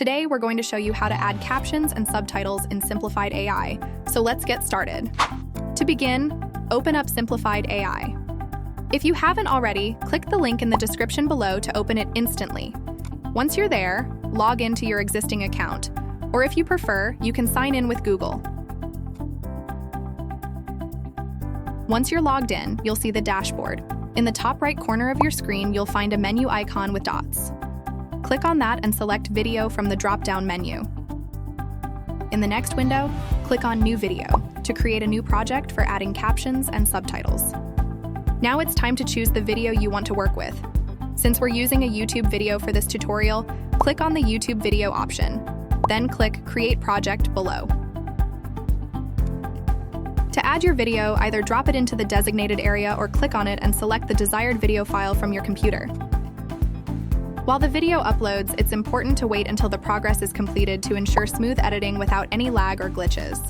Today, we're going to show you how to add captions and subtitles in Simplified AI, so let's get started. To begin, open up Simplified AI. If you haven't already, click the link in the description below to open it instantly. Once you're there, log into your existing account, or if you prefer, you can sign in with Google. Once you're logged in, you'll see the dashboard. In the top right corner of your screen, you'll find a menu icon with dots. Click on that and select Video from the drop-down menu. In the next window, click on New Video to create a new project for adding captions and subtitles. Now it's time to choose the video you want to work with. Since we're using a YouTube video for this tutorial, click on the YouTube video option, then click Create Project below. To add your video, either drop it into the designated area or click on it and select the desired video file from your computer. While the video uploads, it's important to wait until the progress is completed to ensure smooth editing without any lag or glitches.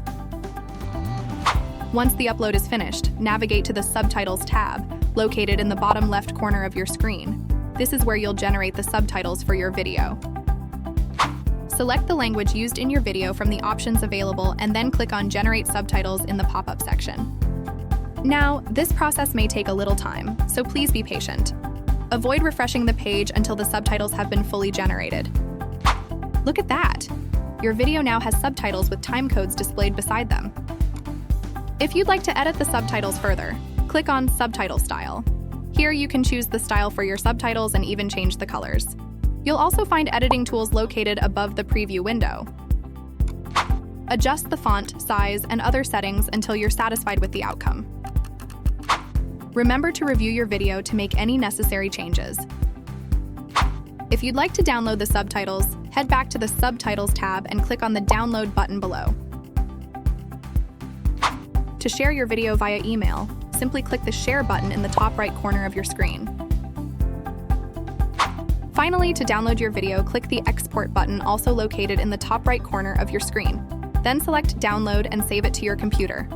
Once the upload is finished, navigate to the Subtitles tab, located in the bottom left corner of your screen. This is where you'll generate the subtitles for your video. Select the language used in your video from the options available and then click on Generate Subtitles in the pop-up section. Now, this process may take a little time, so please be patient. Avoid refreshing the page until the subtitles have been fully generated. Look at that! Your video now has subtitles with timecodes displayed beside them. If you'd like to edit the subtitles further, click on Subtitle Style. Here you can choose the style for your subtitles and even change the colors. You'll also find editing tools located above the preview window. Adjust the font, size, and other settings until you're satisfied with the outcome. Remember to review your video to make any necessary changes. If you'd like to download the subtitles, head back to the Subtitles tab and click on the Download button below. To share your video via email, simply click the Share button in the top right corner of your screen. Finally, to download your video, click the Export button also located in the top right corner of your screen. Then select Download and save it to your computer.